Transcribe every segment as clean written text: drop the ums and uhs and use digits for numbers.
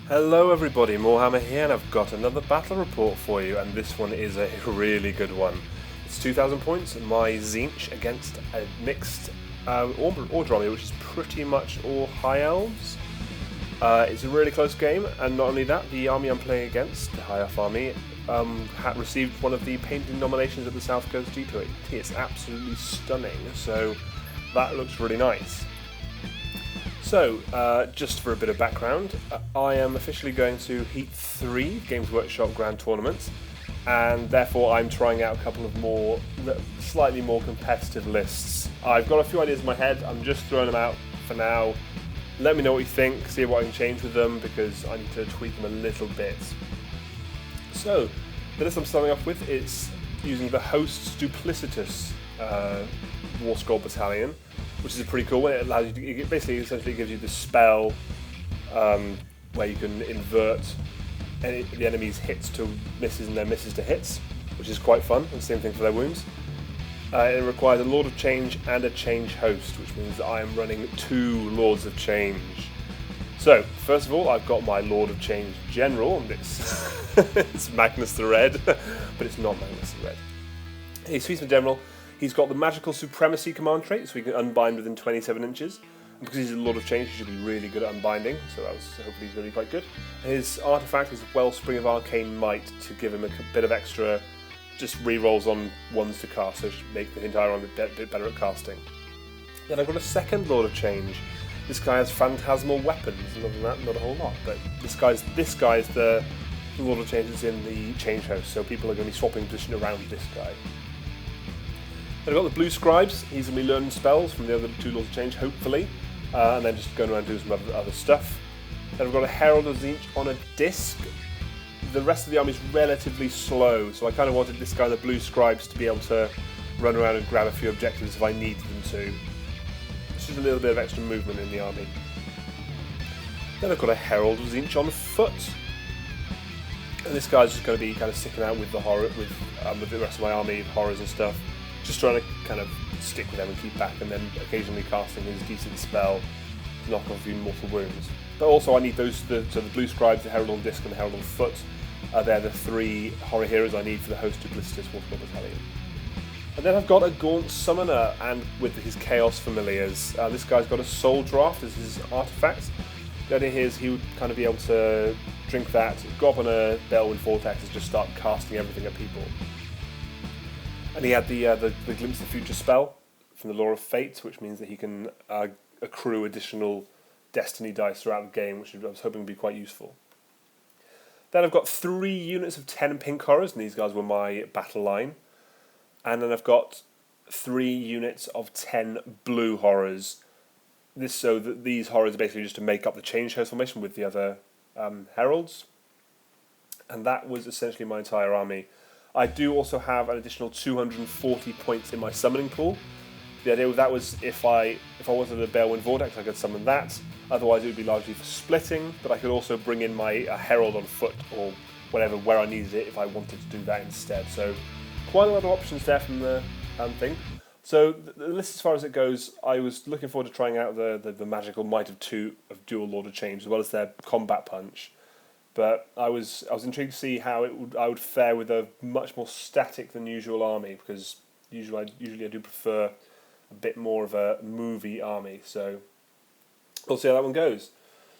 Hello everybody, Moarhammer here, and I've got another battle report for you, and this one is a really good one. It's 2,000 points, my Tzeentch against a mixed Order army, which is pretty much all High Elves. It's a really close game, and not only that, the army I'm playing against, the High Elf army, received one of the painting nominations at the South Coast G2. It's absolutely stunning, so that looks really nice. So, just for a bit of background, I am officially going to Heat 3 Games Workshop Grand Tournaments, and therefore I'm trying out a couple of slightly more competitive lists. I've got a few ideas in my head, I'm just throwing them out for now. Let me know what you think, see what I can change with them, because I need to tweak them a little bit. So, the list I'm starting off with is using the Host's Duplicitous War Scroll Battalion, which is a pretty cool one. It allows you to, it basically essentially gives you the spell where you can invert the enemy's hits to misses and their misses to hits, which is quite fun, and same thing for their wounds. It requires a Lord of Change and a Change Host, which means that I am running 2 Lords of Change. So, first of all, I've got my Lord of Change General, and it's Magnus the Red, but it's not Magnus the Red. He's Sigmar General. He's got the Magical Supremacy command trait, so he can unbind within 27 inches. And because he's a Lord of Change, he should be really good at unbinding, so that was hopefully really quite good. His artifact is Wellspring of Arcane Might to give him a bit of extra, just rerolls on ones to cast, so it should make the entire army a bit better at casting. Then I've got a second Lord of Change. This guy has phantasmal weapons, and other than that, not a whole lot. But this guy's the Lord of Change that's in the Change House, so people are going to be swapping position around this guy. Then I've got the Blue Scribes. He's going to be learning spells from the other 2 Lords of Change, hopefully, and then just going around doing some other stuff. Then I've got a Herald of Tzeentch on a disc. The rest of the army is relatively slow, so I kind of wanted this guy and the Blue Scribes to be able to run around and grab a few objectives if I needed them to. It's just a little bit of extra movement in the army. Then I've got a Herald of Tzeentch on foot. And this guy's just going to be kind of sticking out with the rest of my army, horrors and stuff. Just trying to kind of stick with them and keep back, and then occasionally casting his decent spell to knock off a few mortal wounds. But also I need so the Blue Scribes, the Herald on Disc and the Herald on Foot, they're the 3 horror heroes I need for the Host Duplicitous War Scroll Battalion. And then I've got a Gaunt Summoner, and with his Chaos Familiars. This guy's got a Soul Draft as his artifact. The idea here is he would kind of be able to drink that, go up on a Bellwind Vortex and just start casting everything at people. And he had the Glimpse of the Future spell from the Law of Fate, which means that he can accrue additional Destiny dice throughout the game, which I was hoping would be quite useful. Then I've got 3 units of 10 pink horrors, and these guys were my battle line. And then I've got 3 units of 10 blue horrors. So that these horrors are basically just to make up the Change Host formation with the other heralds. And that was essentially my entire army. I do also have an additional 240 points in my summoning pool. The idea with that was if I wanted a Bellwind Vortex, I could summon that. Otherwise, it would be largely for splitting. But I could also bring in my Herald on foot or whatever where I needed it if I wanted to do that instead. So quite a lot of options there from the thing. So the list as far as it goes, I was looking forward to trying out the magical Might of 2 of Dual Lord of Change as well as their Combat Punch. But I was intrigued to see how I would fare with a much more static than usual army, because usually I do prefer a bit more of a movie army. So we'll see how that one goes.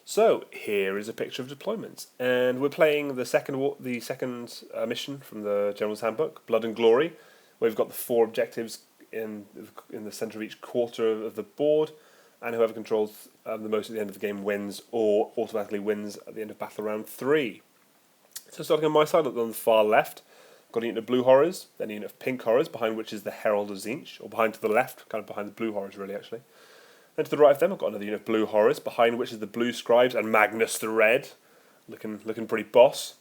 So here is a picture of deployment, and we're playing the second mission from the General's Handbook, Blood and Glory, where we've got the 4 objectives in the centre of each quarter of the board. And whoever controls the most at the end of the game wins, or automatically wins at the end of battle round 3. So starting on my side, on the far left, I've got a unit of blue horrors, then a unit of pink horrors, behind which is the Herald of Tzeentch, or behind to the left, kind of behind the blue horrors really actually. Then to the right of them, I've got another unit of blue horrors, behind which is the Blue Scribes and Magnus the Red, looking pretty boss.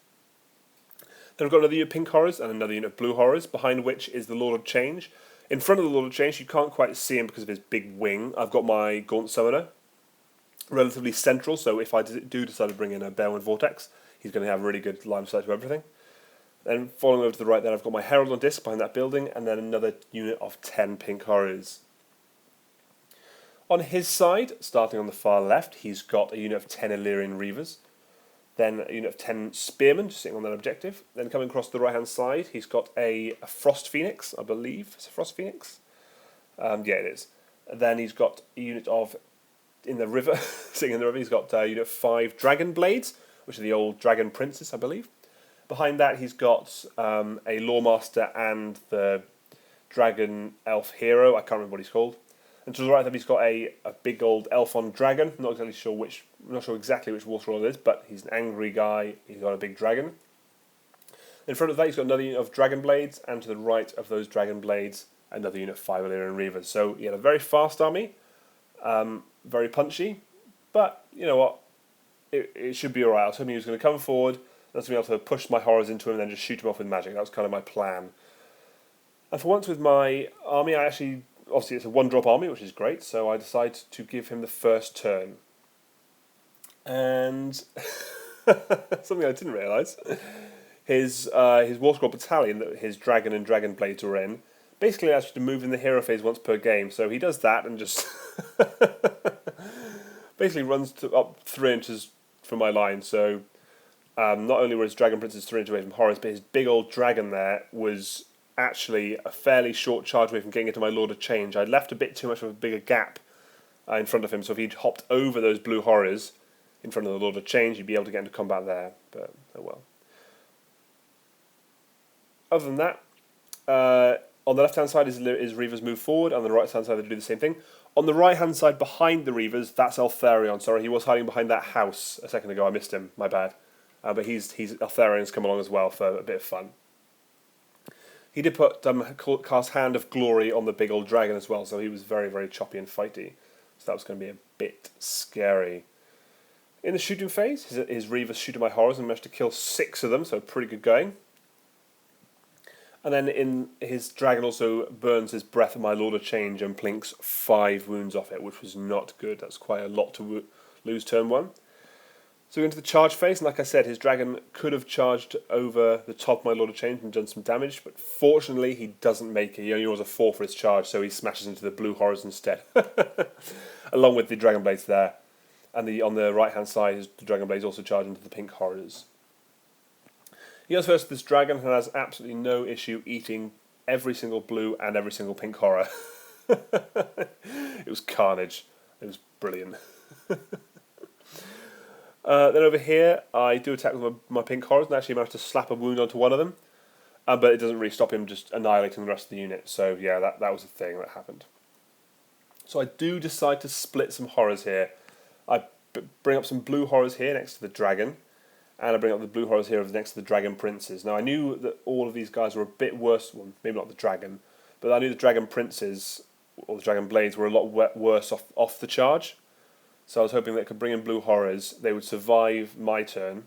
Then I've got another unit of pink horrors and another unit of blue horrors, behind which is the Lord of Change. In front of the Lord of Change, you can't quite see him because of his big wing. I've got my Gaunt Summoner, relatively central, so if I do decide to bring in a Bellwind Vortex, he's going to have really good line of sight to everything. Then following over to the right, then I've got my Herald on Disc behind that building, and then another unit of 10 pink horrors. On his side, starting on the far left, he's got a unit of 10 Illyrian Reavers. Then a unit of 10 spearmen just sitting on that objective. Then coming across the right-hand side, he's got a Frost Phoenix, I believe. It's a Frost Phoenix? Yeah, it is. Then he's got a unit of, in the river, sitting in the river, he's got a unit of 5 Dragon Blades, which are the old Dragon Princes, I believe. Behind that, he's got a Lawmaster and the Dragon Elf Hero. I can't remember what he's called. And to the right of him, he's got a big old elf on dragon. Not sure exactly which water roll it is, but he's an angry guy. He's got a big dragon. In front of that, he's got another unit of dragon blades, and to the right of those dragon blades, another unit of 5 Illyrian Reavers. So he had a very fast army, very punchy, but you know what? It should be alright. I was hoping he was going to come forward, and to be able to push my horrors into him and then just shoot him off with magic. That was kind of my plan. And for once with my army, obviously it's a 1-drop army, which is great, so I decided to give him the first turn. And something I didn't realise, his War Scroll battalion that his dragon and dragon blades were in, basically allows you to move in the hero phase once per game, so he does that and just basically runs up 3 inches from my line, so not only were his dragon princes 3 inches away from horrors, but his big old dragon there was actually a fairly short charge away from getting into my Lord of Change. I'd left a bit too much of a bigger gap in front of him, so if he'd hopped over those blue horrors in front of the Lord of Change, he'd be able to get into combat there, but oh well. Other than that, on the left-hand side is Reavers move forward, on the right-hand side they do the same thing. On the right-hand side behind the Reavers, that's Eltharion. Sorry, he was hiding behind that house a second ago, I missed him, my bad. But Eltharion's come along as well for a bit of fun. He did cast Hand of Glory on the big old dragon as well, so he was very, very choppy and fighty. So that was going to be a bit scary. In the shooting phase, his Reavers shoot at my horrors and managed to kill 6 of them, so pretty good going. And then his dragon also burns his breath at my Lord of Change and plinks 5 wounds off it, which was not good. That's quite a lot to lose turn 1. So we go into the charge phase, and like I said, his dragon could have charged over the top of my Lord of Change and done some damage, but fortunately he doesn't make it. He only rolls a 4 for his charge, so he smashes into the blue horrors instead, along with the dragon blades there. And on the right-hand side, the dragon blades also charge into the pink horrors. He goes first with this dragon and has absolutely no issue eating every single blue and every single pink horror. It was carnage. It was brilliant. Then over here, I do attack with my pink horrors and actually manage to slap a wound onto one of them. But it doesn't really stop him just annihilating the rest of the unit. So yeah, that was a thing that happened. So I do decide to split some horrors here. I bring up some blue horrors here next to the dragon. And I bring up the blue horrors here next to the dragon princes. Now I knew that all of these guys were a bit worse, well, maybe not the dragon, but I knew the dragon princes, or the dragon blades, were a lot worse off the charge. So I was hoping that I could bring in blue horrors, they would survive my turn.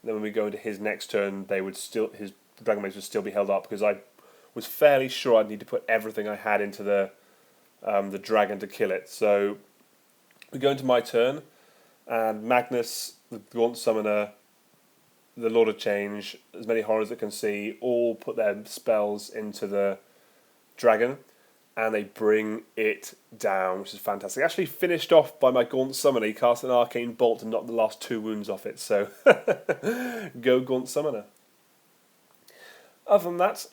Then when we go into his next turn, his dragon blades would still be held up, because I was fairly sure I'd need to put everything I had into the dragon to kill it. So we go into my turn, and Magnus, the Gaunt Summoner, the Lord of Change, as many horrors that can see, all put their spells into the dragon, and they bring it down, which is fantastic. Actually finished off by my Gaunt Summoner. He cast an Arcane Bolt and knocked the last 2 wounds off it, so go Gaunt Summoner. Other than that,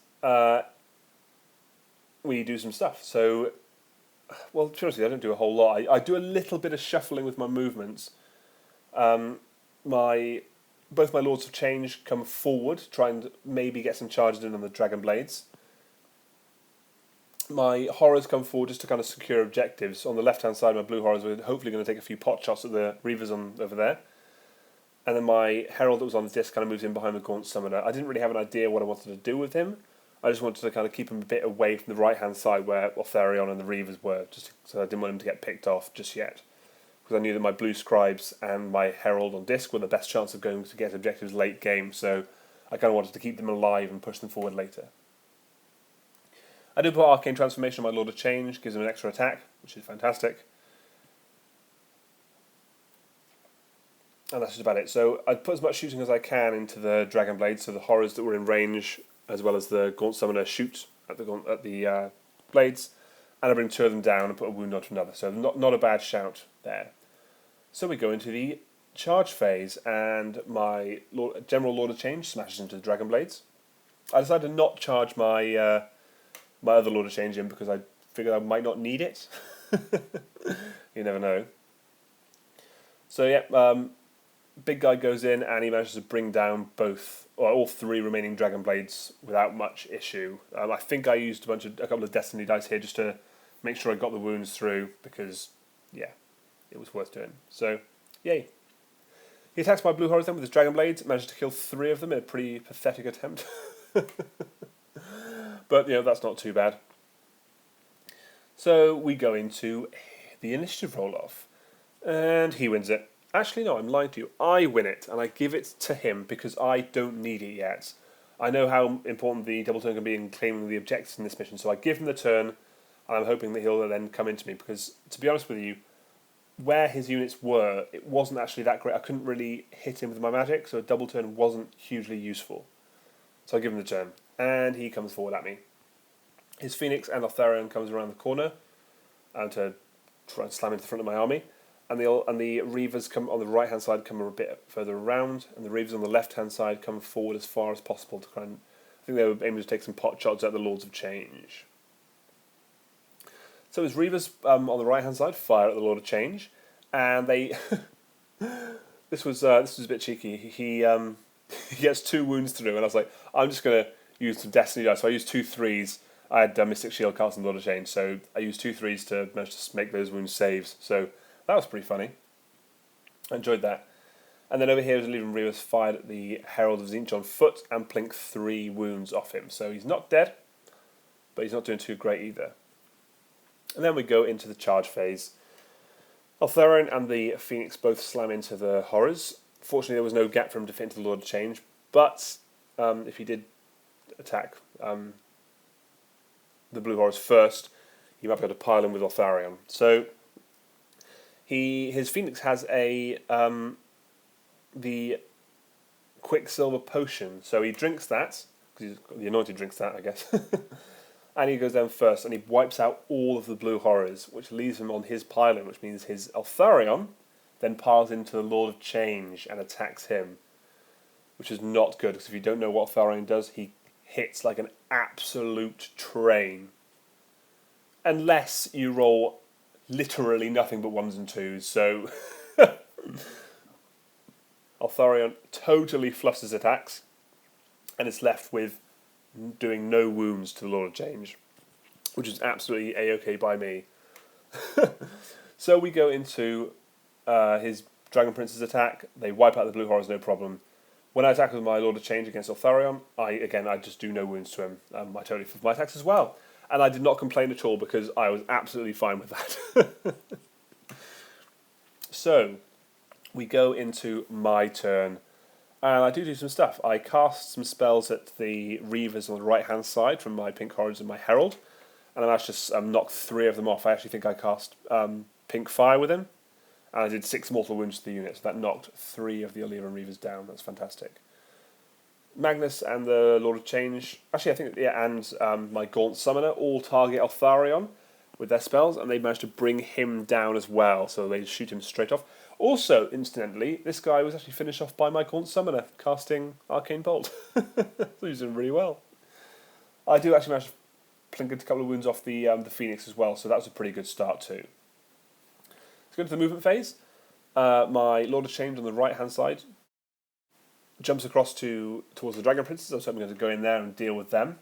we do some stuff. So, well, to be honest with you, I don't do a whole lot. I do a little bit of shuffling with my movements. Both my Lords of Change come forward, try and maybe get some charges in on the Dragon Blades. My Horrors come forward just to kind of secure objectives. On the left-hand side, my Blue Horrors were hopefully going to take a few pot shots at the Reavers over there. And then my Herald that was on the disc kind of moves in behind the Gaunt Summoner. I didn't really have an idea what I wanted to do with him. I just wanted to kind of keep him a bit away from the right-hand side where Eltharion and the Reavers were, just so I didn't want him to get picked off just yet. Because I knew that my Blue Scribes and my Herald on disc were the best chance of going to get objectives late game, so I kind of wanted to keep them alive and push them forward later. I do put Arcane Transformation on my Lord of Change, gives him an extra attack, which is fantastic. And that's just about it. So I put as much shooting as I can into the Dragon Blades, so the Horrors that were in range, as well as the Gaunt Summoner shoot at the blades, and I bring 2 of them down and put a wound onto another. So not a bad shout there. So we go into the charge phase, and my General Lord of Change smashes into the Dragon Blades. I decided to not charge my my other Lord of Change in because I figured I might not need it. You never know. So yeah, big guy goes in and he manages to bring down all three remaining Dragon Blades without much issue. I think I used a couple of Destiny dice here just to make sure I got the wounds through because, yeah, it was worth doing. So, yay. He attacks my Blue Horrors then with his Dragon Blades, manages to kill 3 of them in a pretty pathetic attempt. But, that's not too bad. So we go into the initiative roll-off, and he wins it. Actually, no, I'm lying to you. I win it, and I give it to him because I don't need it yet. I know how important the double turn can be in claiming the objectives in this mission, so I give him the turn, and I'm hoping that he'll then come into me, because, to be honest with you, where his units were, it wasn't actually that great. I couldn't really hit him with my magic, so a double turn wasn't hugely useful. So I give him the turn, and he comes forward at me. His Phoenix and Altharion comes around the corner to try and slam into the front of my army, and the Reavers come on the right hand side, come a bit further around, and the Reavers on the left hand side come forward as far as possible to kind of, I think they were aiming to take some pot shots at the Lords of Change. So his Reavers on the right hand side fire at the Lord of Change, and they this was a bit cheeky. He gets 2 wounds through, and I was like, I'm just gonna use some Destiny dice. So I used 2 3s. I had Mystic Shield cast on Lord of Change, so I used 2 3s to manage to make those wounds saves. So that was pretty funny. I enjoyed that. And then over here, Legion Reavers fired at the Herald of Tzeentch on foot and plinked 3 wounds off him. So he's not dead, but he's not doing too great either. And then we go into the charge phase. Altharion and the Phoenix both slam into the Horrors. Fortunately, there was no gap for him to fit into the Lord of Change, but if he did attack the Blue Horrors first, he might be able to pile in with Altharion. So his Phoenix has the Quicksilver Potion, so he drinks that, because the Anointed drinks that, I guess. And he goes down first, and he wipes out all of the Blue Horrors, which leaves him on his pile-in, which means his Altharion then piles into the Lord of Change and attacks him, which is not good, because if you don't know what Altharion does, he hits like an absolute train. Unless you roll literally nothing but 1s and 2s, so Altharion totally fluffs his attacks, and is left with doing no wounds to the Lord of Change, which is absolutely a-okay by me. So we go into his Dragon Prince's attack. They wipe out the Blue Horrors, no problem. When I attack with my Lord of Change against Altharion, I just do no wounds to him. I totally fluff my attacks as well. And I did not complain at all because I was absolutely fine with that. So we go into my turn. And I do some stuff. I cast some spells at the Reavers on the right-hand side from my Pink Horrors and my Herald. And I managed to knock 3 of them off. I actually think I cast Pink Fire with him. And I did 6 mortal wounds to the unit. So that knocked 3 of the Oliva and Reavers down. That's fantastic. Magnus and the Lord of Change... Actually, I think... Yeah, and my Gaunt Summoner all target Altharion with their spells. And they managed to bring him down as well. So they shoot him straight off. Also, incidentally, this guy was actually finished off by my Gaunt Summoner, casting Arcane Bolt. So he's doing really well. I do actually manage to plink a couple of wounds off the Phoenix as well, so that was a pretty good start too. Let's go into the movement phase. My Lord of Change on the right-hand side jumps across towards the Dragon Princes, so I'm going to go in there and deal with them.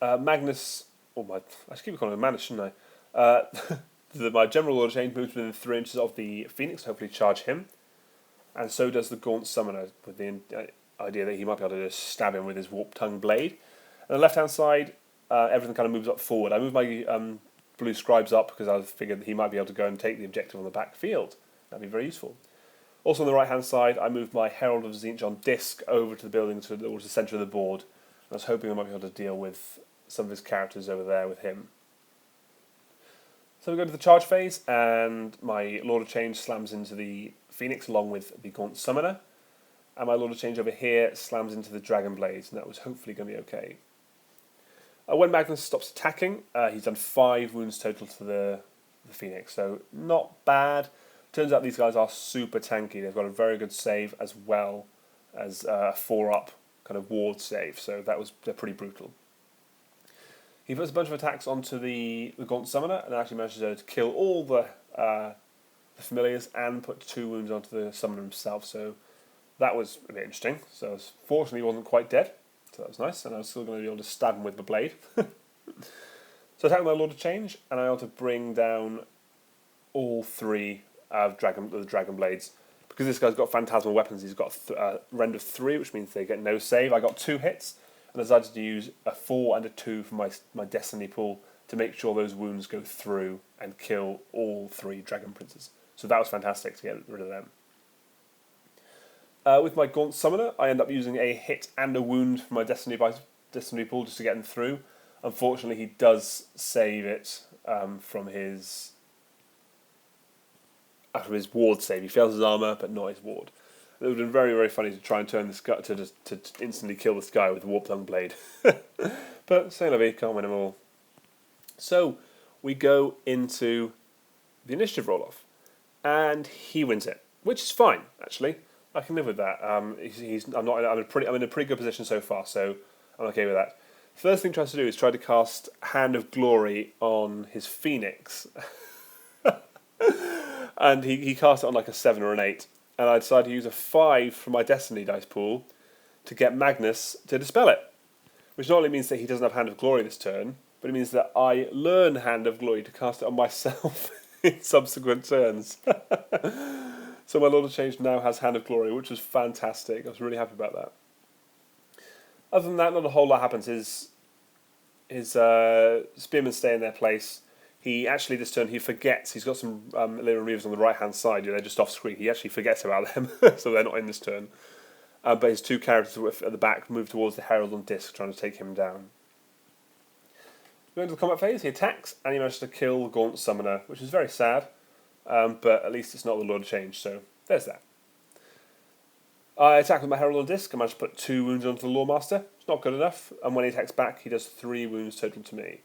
Magnus... I should keep calling him Magnus, shouldn't I? My General Lord of Change moves within 3 inches of the Phoenix, hopefully charge him. And so does the Gaunt Summoner, with the idea that he might be able to just stab him with his Warp Tongue blade. On the left-hand side, everything kind of moves up forward. I move my Blue Scribes up because I figured that he might be able to go and take the objective on the back field. That'd be very useful. Also on the right-hand side, I moved my Herald of Tzeentch on disc over to the building towards the centre of the board. I was hoping I might be able to deal with some of his characters over there with him. So we go to the charge phase, and my Lord of Change slams into the Phoenix along with the Gaunt Summoner, and my Lord of Change over here slams into the Dragon Blades, and that was hopefully going to be okay. When Magnus stops attacking, he's done 5 wounds total to the Phoenix, so not bad, Turns out these guys are super tanky. They've got a very good save as well as a 4-up kind of ward save, so they're pretty brutal. He puts a bunch of attacks onto the Gaunt Summoner and actually manages to kill all the familiars and put 2 wounds onto the Summoner himself, so that was a bit interesting. So fortunately he wasn't quite dead, so that was nice, and I was still going to be able to stab him with the blade. So I attack my Lord of Change, and I ought to bring down all 3 of the Dragon Blades. Because this guy's got Phantasmal weapons, he's got a rend of 3, which means they get no save. I got 2 hits, and I decided to use a 4 and a 2 from my Destiny pool to make sure those wounds go through and kill all 3 Dragon Princes. So that was fantastic to get rid of them. With my Gaunt Summoner, I end up using a hit and a wound from my Destiny pool just to get him through. Unfortunately, he does save it from his ward save. He fails his armor, but not his ward. It would have been very, very funny to try and turn this guy to instantly kill this guy with a Warp Tongue blade. But say la vie, can't win them all. So we go into the initiative roll-off, and he wins it, which is fine actually. I can live with that. I'm in a pretty good position so far, so I'm okay with that. First thing he tries to do is try to cast Hand of Glory on his Phoenix. And he cast it on like a 7 or an 8. And I decided to use a 5 from my Destiny dice pool to get Magnus to dispel it. Which not only means that he doesn't have Hand of Glory this turn, but it means that I learn Hand of Glory to cast it on myself in subsequent turns. So my Lord of Change now has Hand of Glory, which was fantastic. I was really happy about that. Other than that, not a whole lot happens. His spearmen stay in their place. He actually, this turn, he forgets. He's got some Illyrian Reavers on the right-hand side. They're just off screen. He actually forgets about them, so they're not in this turn. But his 2 characters at the back move towards the Herald on disc, trying to take him down. Going to the combat phase, he attacks, and he manages to kill the Gaunt Summoner, which is very sad. But at least it's not the Lord of Change, so there's that. I attack with my Herald on disc, I manage to put 2 wounds onto the Lawmaster. It's not good enough, and when he attacks back, he does 3 wounds total to me.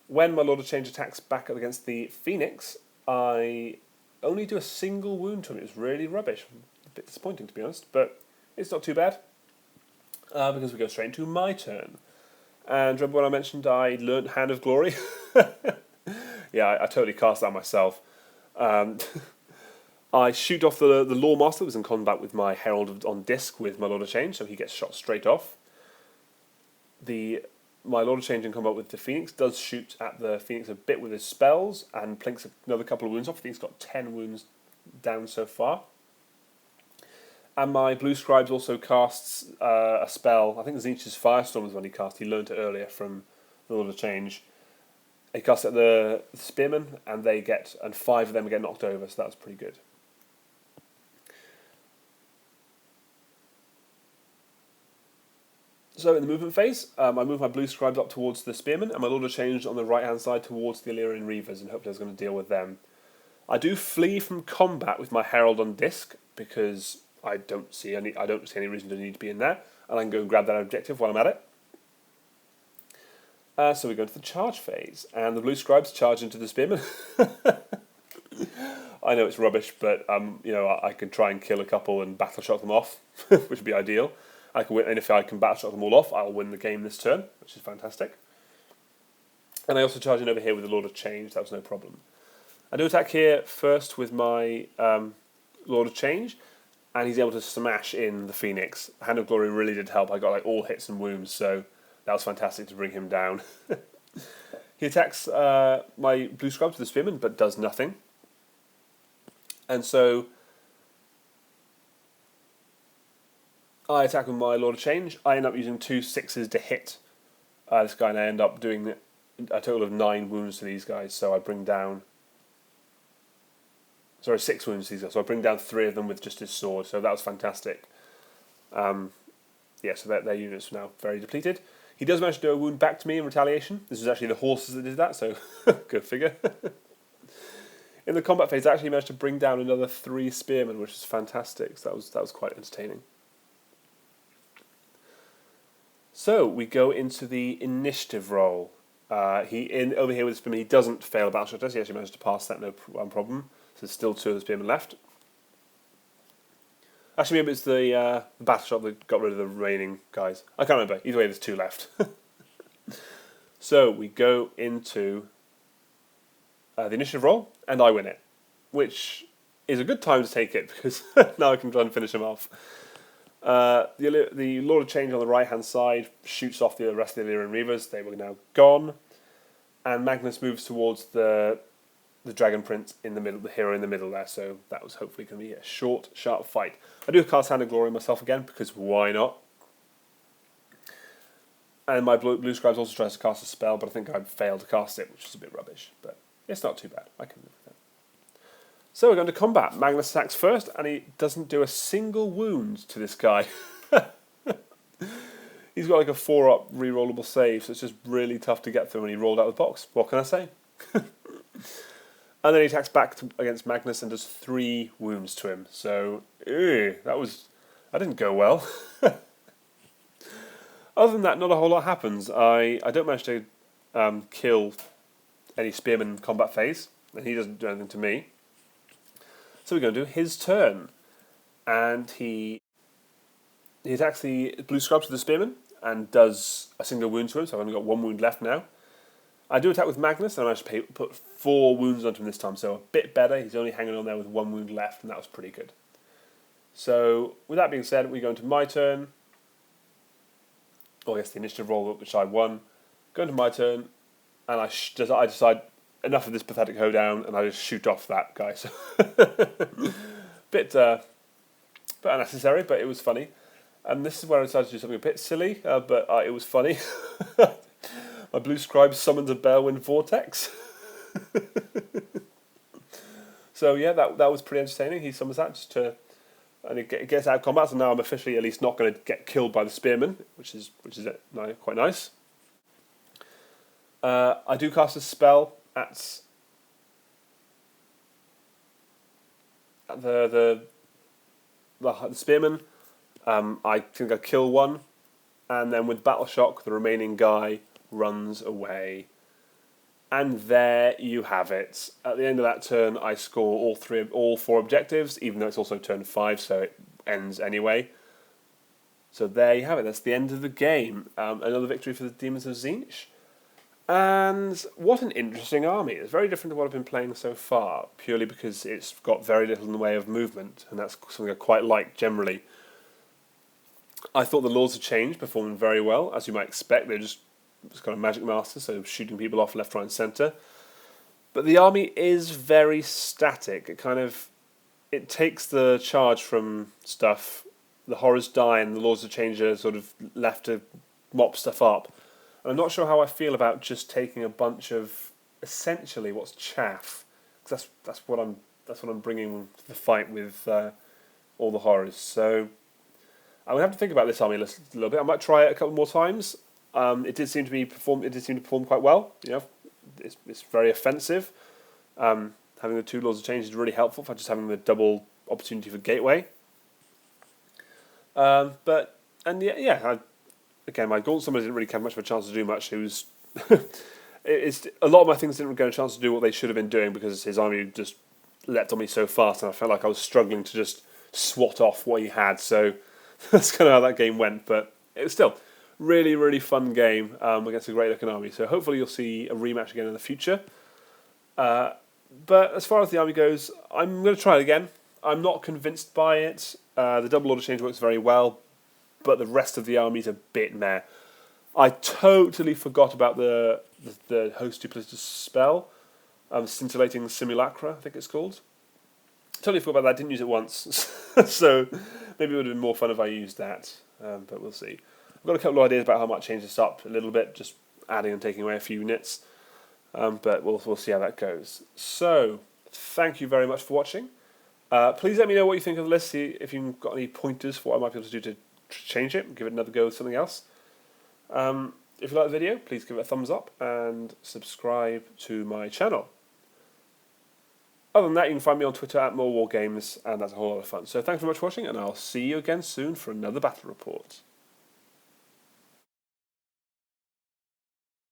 When my Lord of Change attacks back up against the Phoenix, I only do a single wound to him. It was really rubbish. A bit disappointing, to be honest, but it's not too bad, because we go straight into my turn. And remember when I mentioned I learnt Hand of Glory? Yeah, I totally cast that myself. I shoot off the Lawmaster, who was in combat with my Herald on disc with my Lord of Change, so he gets shot straight off. My Lord of Change in combat with the Phoenix does shoot at the Phoenix a bit with his spells and plinks another couple of wounds off. I think he's got 10 wounds down so far. And my Blue Scribes also casts a spell. I think Tzeentch's Firestorm is one he cast. He learnt it earlier from the Lord of Change. He casts it at the Spearmen, and 5 of them get knocked over, so that was pretty good. So in the movement phase, I move my Blue Scribes up towards the Spearmen, and my Lord of Change on the right-hand side towards the Illyrian Reavers, and hopefully I was going to deal with them. I do flee from combat with my Herald on disc, because I don't see any reason to need to be in there, and I can go and grab that objective while I'm at it. So we go into the charge phase, and the Blue Scribes charge into the Spearmen. I know it's rubbish, but I can try and kill a couple and battle shot them off, which would be ideal. I can win, and if I can battle shot them all off, I'll win the game this turn, which is fantastic. And I also charge in over here with the Lord of Change. That was no problem. I do attack here first with my Lord of Change, and he's able to smash in the Phoenix. Hand of Glory really did help. I got like all hits and wounds, so that was fantastic to bring him down. He attacks my Blue Scribes with the Spearman, but does nothing. And so I attack with my Lord of Change. I end up using 2 6s to hit this guy, and I end up doing a total of 9 wounds to these guys. So I bring down... 6 wounds to these guys. So I bring down 3 of them with just his sword. So that was fantastic. So their units are now very depleted. He does manage to do a wound back to me in retaliation. This was actually the horses that did that, so good figure. In the combat phase, I actually managed to bring down another 3 spearmen, which is fantastic. So that was quite entertaining. So we go into the initiative roll. Over here with the spearman, he doesn't fail a battle shot test. He actually managed to pass that no problem. there's still 2 of the spearmen left. Actually, maybe it's the battle shot that got rid of the remaining guys. I can't remember. Either way, there's 2 left. So we go into the initiative roll, and I win it, which is a good time to take it because now I can try and finish him off. The Lord of Change on the right-hand side shoots off the rest of the Illyrian Reavers. They were now gone, and Magnus moves towards the Dragon Prince in the middle, the hero in the middle there. So that was hopefully going to be a short, sharp fight. I do cast Hand of Glory myself again because why not? And my blue scribe also tries to cast a spell, but I think I failed to cast it, which is a bit rubbish. But it's not too bad. I can live with that. So we're going to combat. Magnus attacks first, and he doesn't do a single wound to this guy. He's got like a 4-up rerollable save, so it's just really tough to get through when he rolled out of the box. What can I say? And then he attacks back against Magnus and does 3 wounds to him. So, that didn't go well. Other than that, not a whole lot happens. I don't manage to kill any spearmen in combat phase, and he doesn't do anything to me. So we're going to do his turn, and he attacks the blue scrubs with the spearman and does a single wound to him. So I've only got 1 wound left now. I do attack with Magnus, and I managed to put 4 wounds onto him this time, so a bit better. He's only hanging on there with 1 wound left, and that was pretty good. So with that being said, we go into my turn. Oh yes, the initiative roll, which I won. Go into my turn, and I decide enough of this pathetic hoedown, and I just shoot off that guy. So bit unnecessary, but it was funny. And this is where I decided to do something a bit silly, but it was funny. My blue scribe summons a Balewind Vortex. So yeah, that was pretty entertaining. He summons that just to, and it gets out of combat. So now I'm officially at least not going to get killed by the spearman, which is quite nice. I do cast a spell at the spearman. I think I kill one, and then with Battle Shock, the remaining guy runs away. And there you have it. At the end of that turn, I score all 4 objectives, even though it's also turn 5, so it ends anyway. So there you have it. That's the end of the game. Another victory for the Demons of Tzeentch. And what an interesting army. It's very different to what I've been playing so far, purely because it's got very little in the way of movement, and that's something I quite like generally. I thought the Lords of Change performed very well, as you might expect. They're just kind of magic masters, so shooting people off left, right and centre. But the army is very static. It takes the charge from stuff. The horrors die and the Lords of Change are sort of left to mop stuff up. And I'm not sure how I feel about just taking a bunch of essentially what's chaff. Because that's what I'm bringing to the fight with all the horrors. So I'm gonna have to think about this army a little bit. I might try it a couple more times. It did seem to perform quite well. You know, it's very offensive. Having the 2 Lords of Change is really helpful for just having the double opportunity for gateway. Again, my Gaunt Summoner didn't really have much of a chance to do much. It was a lot of my things didn't get a chance to do what they should have been doing because his army just leapt on me so fast, and I felt like I was struggling to just swat off what he had. So that's kind of how that game went. But it was still really, really fun game against a great looking army. So hopefully you'll see a rematch again in the future. But as far as the army goes, I'm going to try it again. I'm not convinced by it. The double Lord of Change works very well, but the rest of the army is a bit meh. I totally forgot about the Host Duplicitous spell, Scintillating Simulacra, I think it's called. Totally forgot about that. Didn't use it once, so maybe it would have been more fun if I used that. But we'll see. I've got a couple of ideas about how I might change this up a little bit, just adding and taking away a few units. But we'll see how that goes. So, thank you very much for watching. Please let me know what you think of the list. See if you've got any pointers for what I might be able to do to change it, give it another go with something else. If you like the video, please give it a thumbs up and subscribe to my channel. Other than that, you can find me on Twitter at MoreWarGames, and that's a whole lot of fun. So thanks very much for watching, and I'll see you again soon for another battle report.